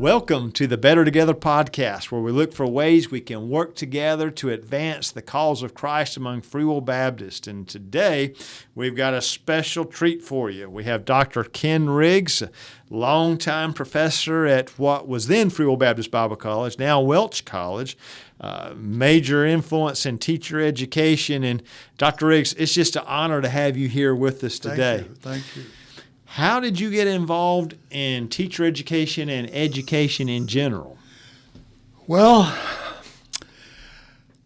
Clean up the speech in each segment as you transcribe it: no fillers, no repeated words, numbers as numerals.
Welcome to the Better Together podcast, where we look for ways we can work together to advance the cause of Christ among Free Will Baptists. And today, we've got a special treat for you. We have Dr. Ken Riggs, a longtime professor at what was then Free Will Baptist Bible College, now Welch College, major influence in teacher education. And Dr. Riggs, it's just an honor to have you here with us today. Thank you. How did you get involved in teacher education and education in general? Well,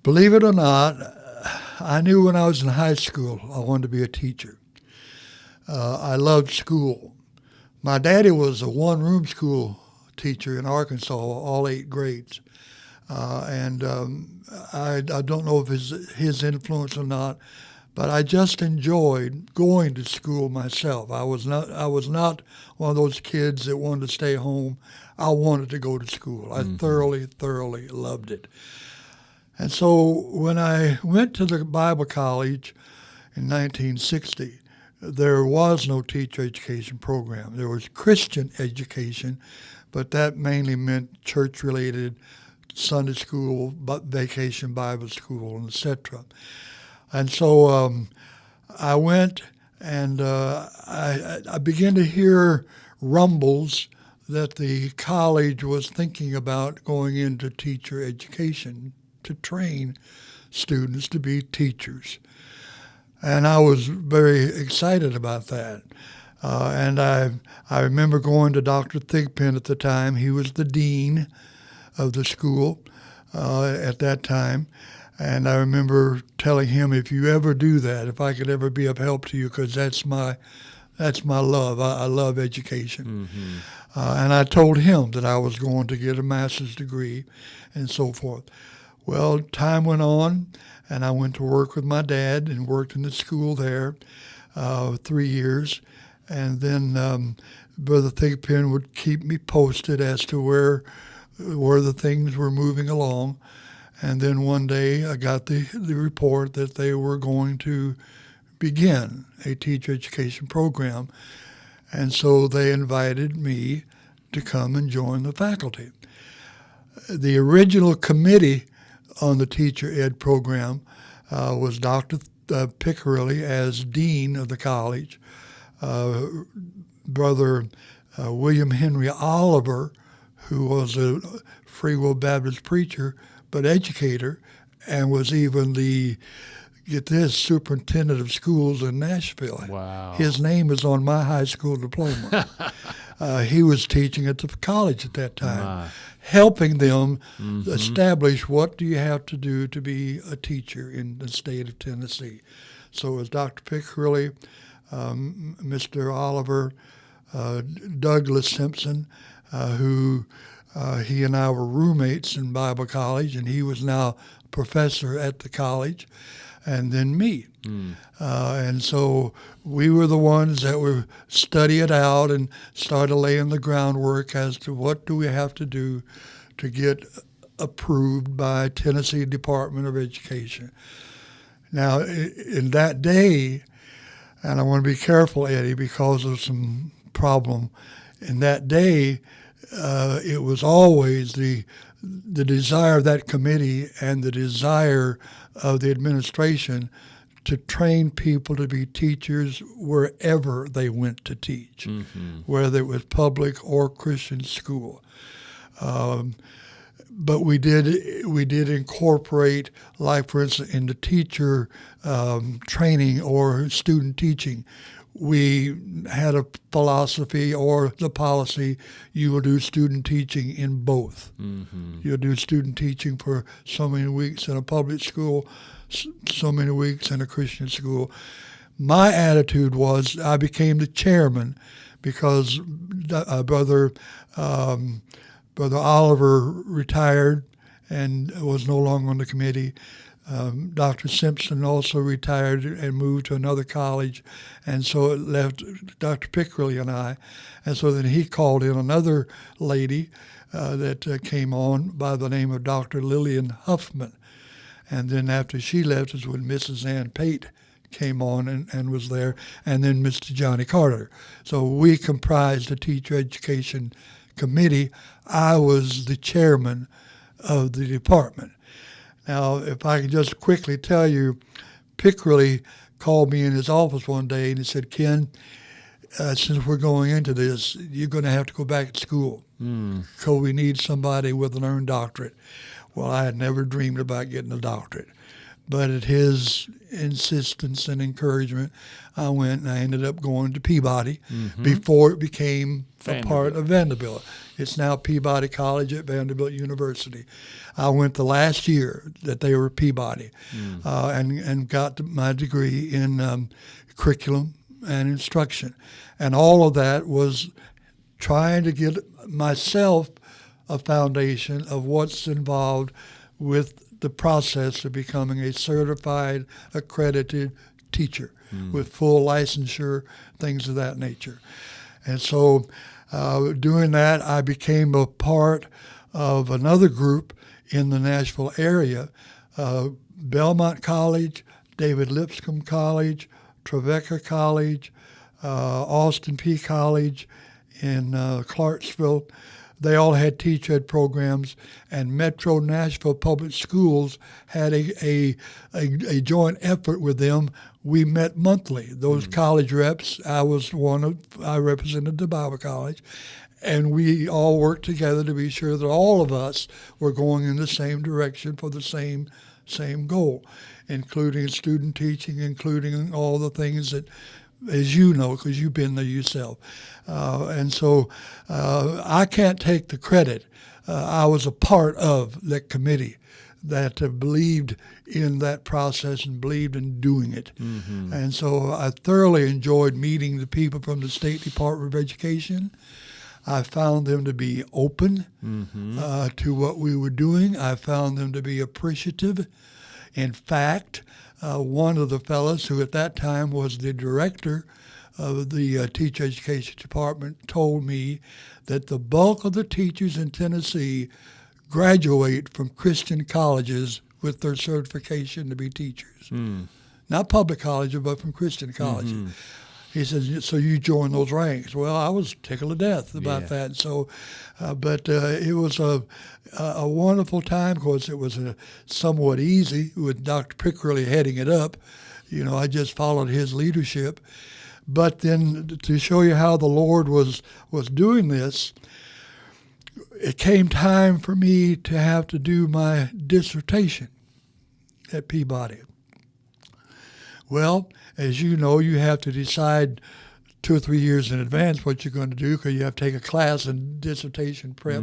believe it or not, I knew when I was in high school I wanted to be a teacher. I loved school. My daddy was a one-room school teacher in Arkansas, all 8 grades. I don't know if his influence or not, but I just enjoyed going to school myself. I was not one of those kids that wanted to stay home. I wanted to go to school. I thoroughly loved it. And so when I went to the Bible College in 1960, there was no teacher education program. There was Christian education, but that mainly meant church-related, Sunday school, vacation Bible school, and etc. And so I went and I began to hear rumbles that the college was thinking about going into teacher education to train students to be teachers. And I was very excited about that. And I remember going to Dr. Thigpen at the time. He was the dean of the school at that time. And I remember telling him, if you ever do that, if I could ever be of help to you, because that's my love. I love education. And I told him that I was going to get a master's degree and so forth. Well, time went on, and I went to work with my dad and worked in the school there 3 years. And then Brother Thigpen would keep me posted as to where the things were moving along. And then one day I got the report that they were going to begin a teacher education program. And so they invited me to come and join the faculty. The original committee on the teacher ed program was Dr. Piccirilli as dean of the college, Brother William Henry Oliver, who was a Free Will Baptist preacher, but educator, and was even the, get this, superintendent of schools in Nashville. Wow. His name is on my high school diploma. He was teaching at the college at that time, helping them establish what do you have to do to be a teacher in the state of Tennessee. So it was Dr. Piccirilli, Mr. Oliver, Douglas Simpson, who he and I were roommates in Bible college, and he was now a professor at the college, and then me. And so we were the ones that would study it out and started laying the groundwork as to what do we have to do to get approved by Tennessee Department of Education. Now, in that day, and I want to be careful, Eddie, because of some problem, in that day, it was always the desire of that committee and the desire of the administration to train people to be teachers wherever they went to teach, whether it was public or Christian school. But we did incorporate, like for instance, in the teacher training or student teaching. We had a philosophy or the policy, you will do student teaching in both. You'll do student teaching for so many weeks in a public school, so many weeks in a Christian school. My attitude was I became the chairman because Brother Oliver retired and was no longer on the committee. Dr. Simpson also retired and moved to another college, and so it left Dr. Piccirilli and I. And so then he called in another lady that came on by the name of Dr. Lillian Huffman. And then after she left is when Mrs. Ann Pate came on and was there, and then Mr. Johnny Carter. So we comprised the teacher education committee, I was the chairman of the department. Now, if I could just quickly tell you, Pickrelly called me in his office one day and he said, Ken, since we're going into this, you're going to have to go back to school because we need somebody with an earned doctorate. Well, I had never dreamed about getting a doctorate. But at his insistence and encouragement, I went and I ended up going to Peabody before it became a part of Vanderbilt. It's now Peabody College at Vanderbilt University. I went the last year that they were Peabody and got my degree in curriculum and instruction. And all of that was trying to get myself a foundation of what's involved with the process of becoming a certified, accredited teacher with full licensure, things of that nature. And so doing that, I became a part of another group in the Nashville area, Belmont College, David Lipscomb College, Trevecca College, Austin P. College in Clarksville. They all had teacher ed programs, and Metro Nashville Public Schools had a joint effort with them. We met monthly. Those college reps, I represented the Bible College, and we all worked together to be sure that all of us were going in the same direction for the same goal, including student teaching, including all the things that, as you know, because you've been there yourself. And so I can't take the credit. I was a part of that committee that believed in that process and believed in doing it. And so I thoroughly enjoyed meeting the people from the State Department of Education. I found them to be open to what we were doing. I found them to be appreciative. In fact, one of the fellows who at that time was the director of the teacher education department told me that the bulk of the teachers in Tennessee graduate from Christian colleges with their certification to be teachers. Not public colleges, but from Christian colleges. He said, so you join those ranks. Well, I was tickled to death about that. So, but it was a wonderful time. Of course, it was somewhat easy with Dr. Pickrelly heading it up. You know, I just followed his leadership. But then to show you how the Lord was doing this, it came time for me to have to do my dissertation at Peabody. Well, as you know, you have to decide 2 or 3 years in advance what you're going to do because you have to take a class in dissertation prep.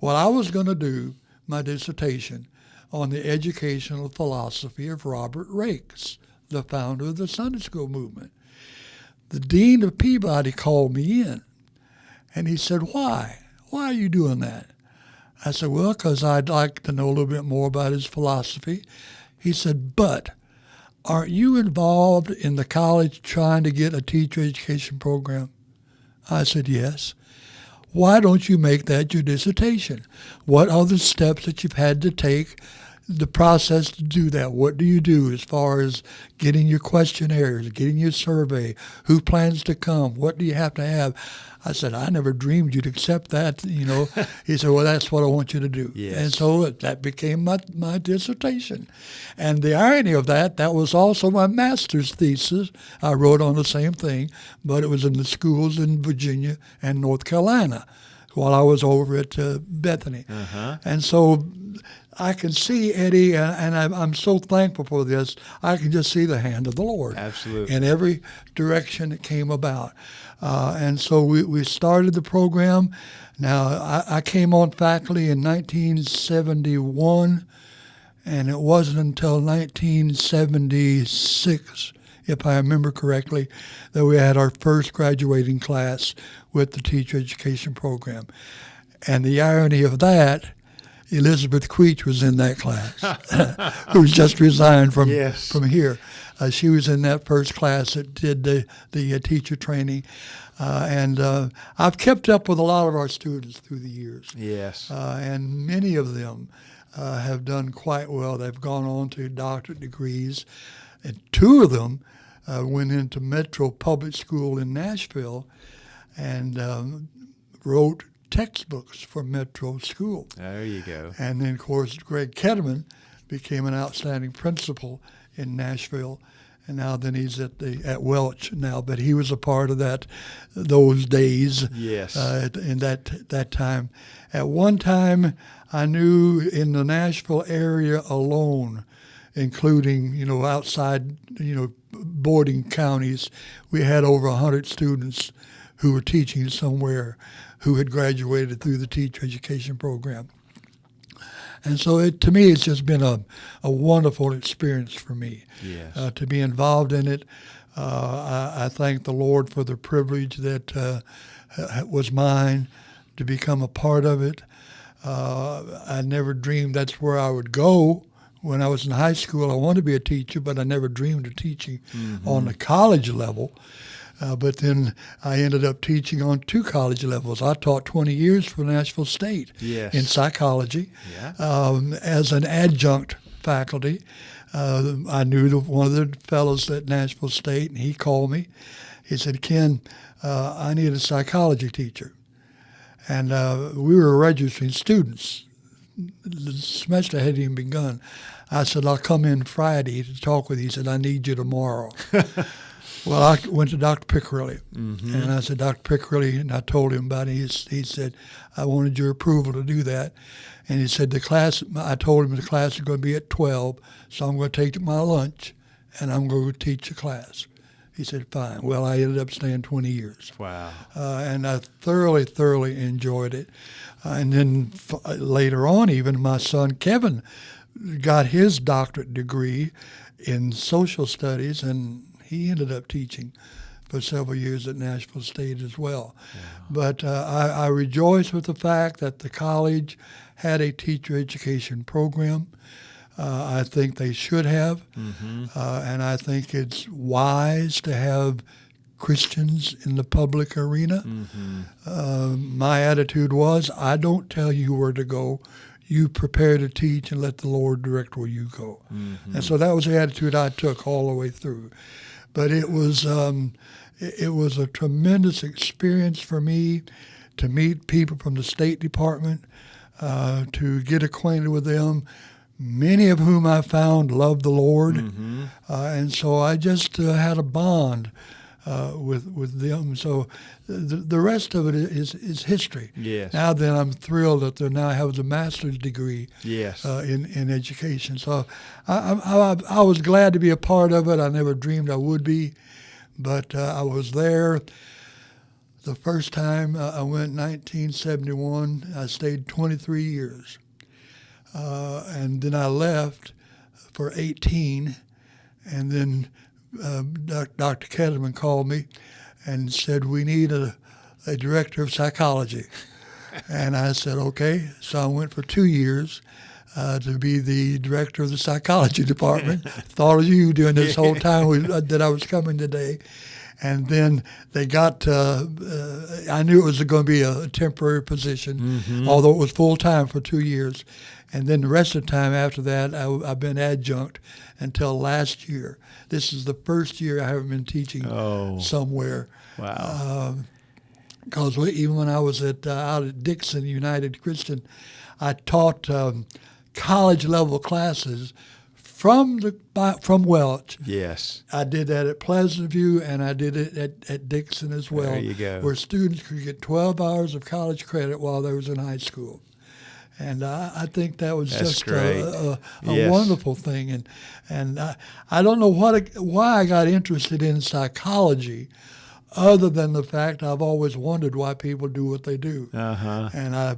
Well, I was going to do my dissertation on the educational philosophy of Robert Rakes, the founder of the Sunday school movement. The dean of Peabody called me in, and he said, why? Why are you doing that? I said, well, because I'd like to know a little bit more about his philosophy. He said, but aren't you involved in the college trying to get a teacher education program? I said, yes. Why don't you make that your dissertation? What are the steps that you've had to take, the process to do that? What do you do as far as getting your questionnaires, getting your survey, who plans to come, what do you have to have? I said, I never dreamed you'd accept that, you know. He said, well, that's what I want you to do. Yes. And so that became my dissertation. And the irony of that was also my master's thesis. I wrote on the same thing, but it was in the schools in Virginia and North Carolina while I was over at Bethany. And so I can see, Eddie, and I'm so thankful for this, I can just see the hand of the Lord. Absolutely. In every direction it came about. And so we started the program. Now, I came on faculty in 1971, and it wasn't until 1976, if I remember correctly, that we had our first graduating class with the teacher education program. And the irony of that, Elizabeth Queech was in that class, who's just resigned from here. She was in that first class that did the teacher training. And I've kept up with a lot of our students through the years. Yes. And many of them have done quite well. They've gone on to doctorate degrees. And 2 of them went into Metro Public School in Nashville and wrote textbooks for Metro School. There you go. And then, of course, Greg Ketterman became an outstanding principal in Nashville, and now then he's at Welch now. But he was a part of those days. Yes. In that time. At one time, I knew in the Nashville area alone, including outside boarding counties, we had over 100 students who were teaching somewhere who had graduated through the teacher education program. And so to me, it's just been a wonderful experience for me. Yes. To be involved in it. I thank the Lord for the privilege that was mine to become a part of it. I never dreamed that's where I would go. When I was in high school, I wanted to be a teacher, but I never dreamed of teaching on the college level. But then I ended up teaching on 2 college levels. I taught 20 years for Nashville State in psychology as an adjunct faculty. I knew one of the fellows at Nashville State, and he called me. He said, "Ken, I need a psychology teacher." And we were registering students. The semester hadn't even begun. I said, "I'll come in Friday to talk with you." He said, "I need you tomorrow." Well, I went to Dr. Pickerilly, and I said, "Dr. Pickerilly," and I told him about it. He said, "I wanted your approval to do that." And he said, I told him the class is going to be at 12, so I'm going to take my lunch, and I'm going to teach the class. He said, "Fine." Well, I ended up staying 20 years. Wow. And I thoroughly enjoyed it. And then later on, even my son Kevin got his doctorate degree in social studies, and he ended up teaching for several years at Nashville State as well. Yeah. But I rejoice with the fact that the college had a teacher education program. I think they should have, and I think it's wise to have Christians in the public arena. My attitude was, I don't tell you where to go. You prepare to teach and let the Lord direct where you go. And so that was the attitude I took all the way through. But it was a tremendous experience for me to meet people from the State Department, to get acquainted with them, many of whom I found loved the Lord. And so I just had a bond with them. So the rest of it is history. Yes. Now then, I'm thrilled that they now have the master's degree yes. In education. So I was glad to be a part of it. I never dreamed I would be, but I was there. The first time I went in 1971, I stayed 23 years. And then I left for 18, and then Dr. Ketterman called me and said, "We need a director of psychology." And I said, "Okay." So I went for 2 years to be the director of the psychology department. Thought of you during this whole time that I was coming today. And then they got, I knew it was going to be a temporary position, although it was full-time for 2 years. And then the rest of the time after that, I've been adjunct until last year. This is the first year I haven't been teaching somewhere. Wow. Because even when I was out at Dixon United Christian, I taught college-level classes from Welch. Yes. I did that at Pleasant View, and I did it at Dixon as well. There you go. Where students could get 12 hours of college credit while they was in high school. And I think that was just a wonderful thing. And I don't know why I got interested in psychology, other than the fact I've always wondered why people do what they do. And I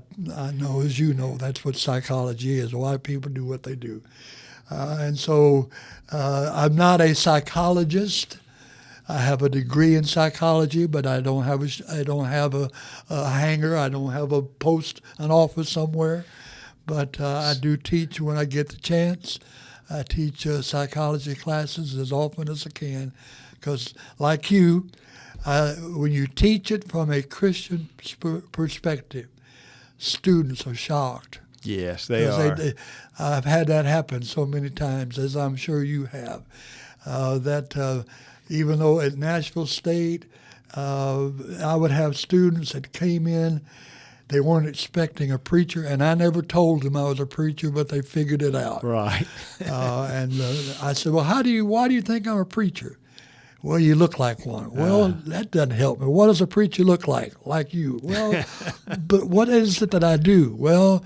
know, as you know, that's what psychology is, why people do what they do. And so I'm not a psychologist. I have a degree in psychology, but I don't have a hanger. I don't have an office somewhere. But I do teach when I get the chance. I teach psychology classes as often as I can, because like you, when you teach it from a Christian perspective, students are shocked. Yes, they are. I've had that happen so many times, as I'm sure you have, that even though at Nashville State, I would have students that came in They weren't expecting a preacher, and I never told them I was a preacher, but they figured it out. Right. And I said, well, why do you think I'm a preacher? Well, you look like one. Well, that doesn't help me. What does a preacher look like? Like you. Well, but what is it that I do? Well,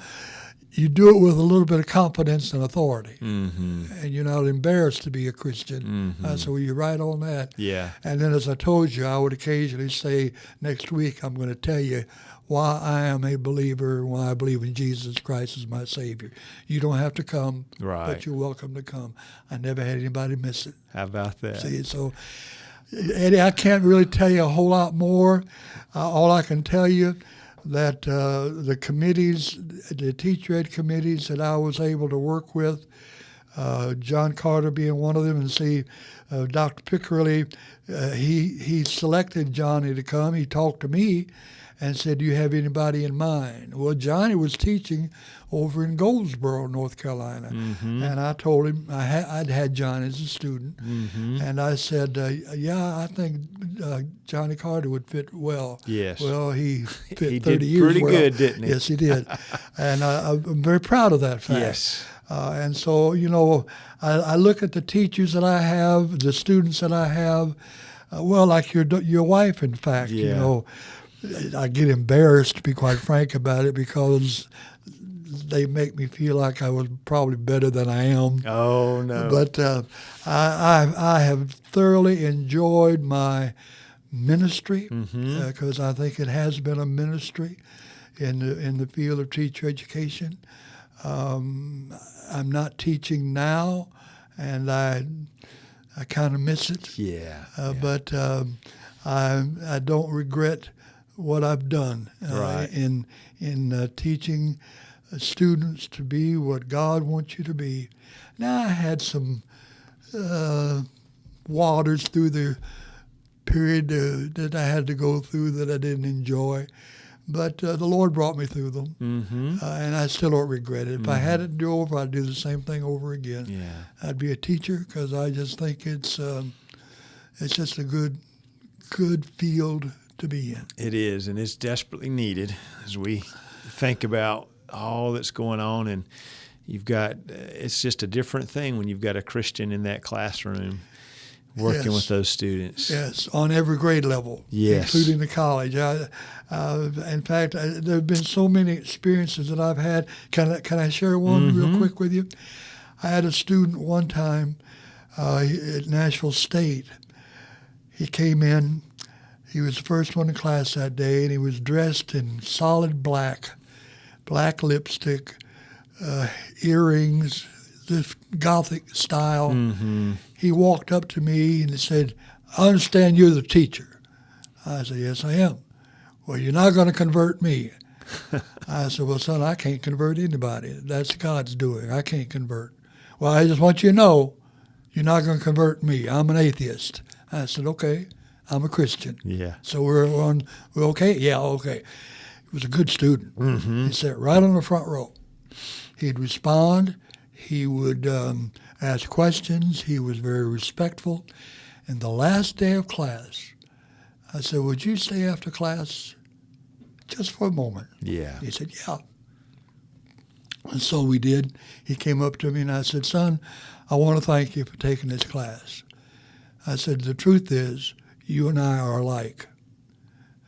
you do it with a little bit of confidence and authority. Mm-hmm. And you're not embarrassed to be a Christian. Mm-hmm. So you're right on that. Yeah. And then, as I told you, I would occasionally say, next week I'm going to tell you why I am a believer and why I believe in Jesus Christ as my Savior. You don't have to come, Right. but you're welcome to come. I never had anybody miss it. How about that? See, so, Eddie, I can't really tell you a whole lot more. All I can tell you that the committees, the teacher ed committees that I was able to work with, John Carter being one of them, and see Dr. Pickerley, he selected Johnny to come. He talked to me and said, do you have anybody in mind? Well, Johnny was teaching over in Goldsboro, North Carolina. Mm-hmm. And I told him I'd had Johnny as a student. Mm-hmm. And I said, yeah, I think Johnny Carter would fit well. Yes. Well, he fit He 30 did years pretty well. good, didn't he? Yes, he did. And I'm very proud of that fact. Yes. And so, I look at the teachers that I have, the students that I have, well, like your wife, in fact, Yeah. I get embarrassed, to be quite frank about it, because they make me feel like I was probably better than I am. Oh, no. But I have thoroughly enjoyed my ministry because I think it has been a ministry in the field of teacher education. I'm not teaching now, and I kind of miss it. Yeah. But I don't regret what I've done Right. in teaching students to be what God wants you to be. Now, I had some waters through the period that I had to go through that I didn't enjoy, but the Lord brought me through them, and I still don't regret it. If I had it to do over, I'd do the same thing over again. Yeah. I'd be a teacher because I just think it's just a good field to be in. It is, and it's desperately needed as we think about all that's going on. And you've got, it's just a different thing when you've got a Christian in that classroom working Yes. with those students. Yes, on every grade level, Yes. including the college. In fact, there have been so many experiences that I've had. Can I share one real quick with you? I had a student one time at Nashville State. He came in. He was the first one in class that day, and he was dressed in solid black lipstick, earrings, this Gothic style. Mm-hmm. He walked up to me and he said, I understand you're the teacher. I said, yes, I am. Well, you're not going to convert me. I said, well, son, I can't convert anybody. That's God's doing. I can't convert. Well, I just want you to know you're not going to convert me. I'm an atheist. I said, okay, I'm a Christian. Yeah. So we're okay? Yeah, okay. He was a good student. Mm-hmm. He sat right on the front row. He'd respond. He would ask questions. He was very respectful. And the last day of class, I said, would you stay after class just for a moment? Yeah. He said, yeah. And so we did. He came up to me and I said, son, I want to thank you for taking this class. I said, the truth is, you and I are alike.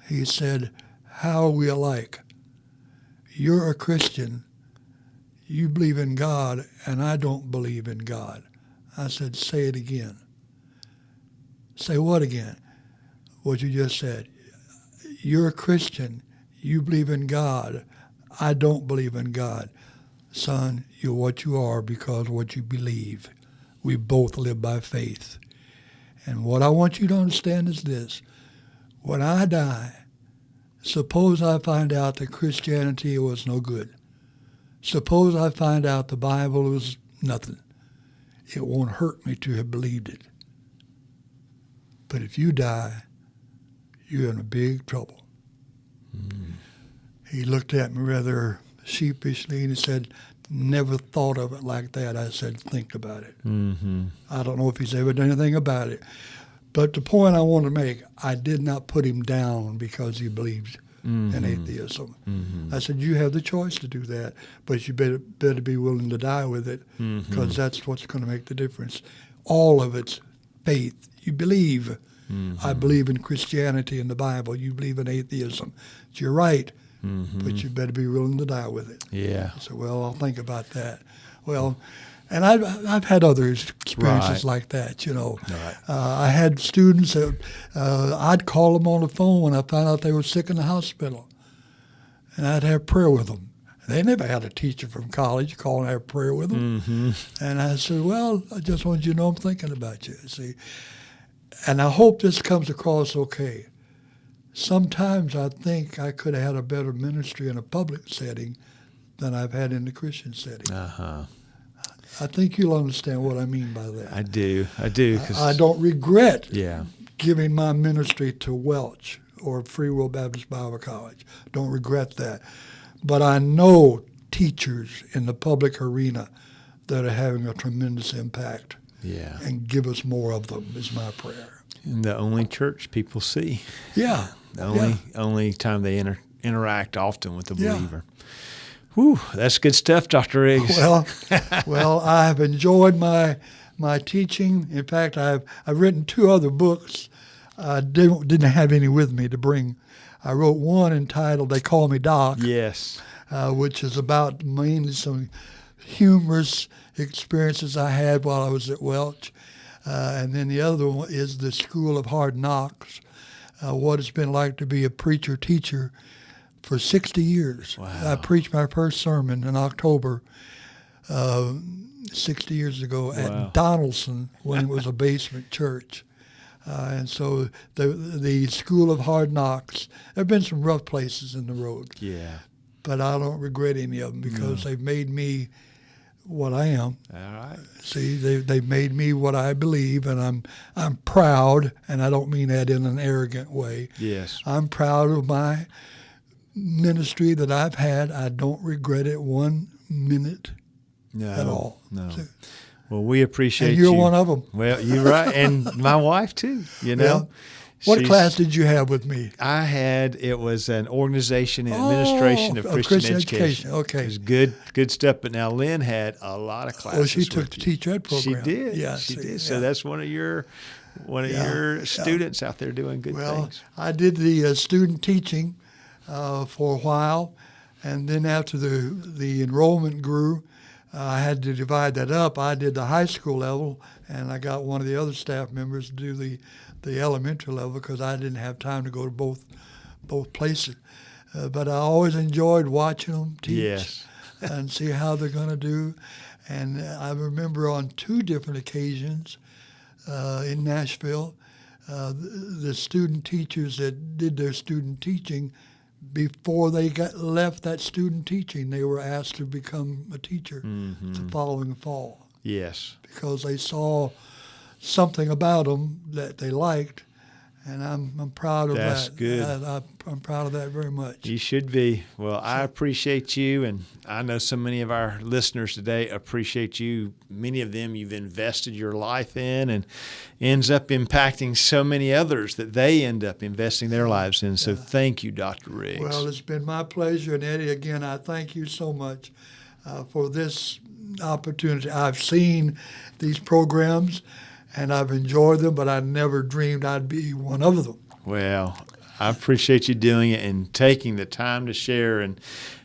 He said, how are we alike? You're a Christian. You believe in God, and I don't believe in God. I said, say it again. Say what again? What you just said. You're a Christian. You believe in God. I don't believe in God. Son, you're what you are because of what you believe. We both live by faith. And what I want you to understand is this. When I die, suppose I find out that Christianity was no good. Suppose I find out the Bible was nothing. It won't hurt me to have believed it. But if you die, you're in a big trouble. Mm. He looked at me rather sheepishly and he said, never thought of it like that. I said, think about it. Mm-hmm. I don't know if he's ever done anything about it. But the point I want to make, I did not put him down because he believed in atheism. I said, you have the choice to do that, but you better be willing to die with it, because that's what's going to make the difference. All of it's faith. You believe. I believe in Christianity and the Bible. You believe in atheism. You're right, but you better be willing to die with it. Yeah. I said, well, I'll think about that. Well, and I've had other experiences like that, you know. Right. I had students that I'd call them on the phone when I found out they were sick in the hospital, and I'd have prayer with them. They never had a teacher from college call and have prayer with them. And I said, well, I just want you to know I'm thinking about you, see. And I hope this comes across okay. Sometimes I think I could have had a better ministry in a public setting than I've had in the Christian setting. I think you'll understand what I mean by that. I do. 'Cause I don't regret yeah. giving my ministry to Welch or Free Will Baptist Bible College. Don't regret that. But I know teachers in the public arena that are having a tremendous impact. Yeah. And give us more of them is my prayer. And the only church people see. Yeah. The only time they interact often with the believer. Whew, that's good stuff, Dr. Riggs. Well, I have enjoyed my teaching. In fact, I've written 2 other books. I didn't have any with me to bring. I wrote one entitled "They Call Me Doc." Yes. Which is about mainly some humorous experiences I had while I was at Welch. And then the other one is "The School of Hard Knocks," what it's been like to be a preacher-teacher for 60 years. Wow. I preached my first sermon in October 60 years ago at Donaldson when it was a basement church. And so the School of Hard Knocks, there have been some rough places in the road. Yeah. But I don't regret any of them because they've made me what I am. All right. See, they've made me what I believe, and I'm proud, and I don't mean that in an arrogant way. Yes. I'm proud of my ministry that I've had. I don't regret it 1 minute at all. No. So, well, we appreciate you. And you're one of them. Well, you're right. And my wife, too, you know. Yeah. What class did you have with me? It was an organization and administration of Christian education. Okay. It was good stuff. But now Lynn had a lot of classes. Well, she took the teacher ed program. She did. Yeah, she did. So that's one of your students out there doing good things. I did the student teaching for a while, and then after the enrollment grew, I had to divide that up. I did the high school level, and I got one of the other staff members to do the elementary level because I didn't have time to go to both places. But I always enjoyed watching them teach and see how they're going to do. And I remember on 2 different occasions in Nashville, the student teachers that did their student teaching, before they left that student teaching, they were asked to become a teacher the following fall. Yes. Because they saw something about them that they liked, and I'm proud of that. That's good. I'm proud of that very much. You should be. Well, I appreciate you, and I know so many of our listeners today appreciate you. Many of them you've invested your life in, and ends up impacting so many others that they end up investing their lives in. So thank you, Dr. Riggs. Well, it's been my pleasure, and Eddie, again, I thank you so much for this opportunity. I've seen these programs, and I've enjoyed them, but I never dreamed I'd be one of them. Well, I appreciate you doing it and taking the time to share. And,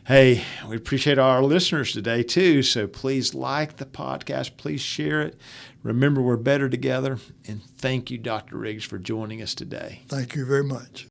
hey, we appreciate our listeners today, too. So please like the podcast. Please share it. Remember, we're better together. And thank you, Dr. Riggs, for joining us today. Thank you very much.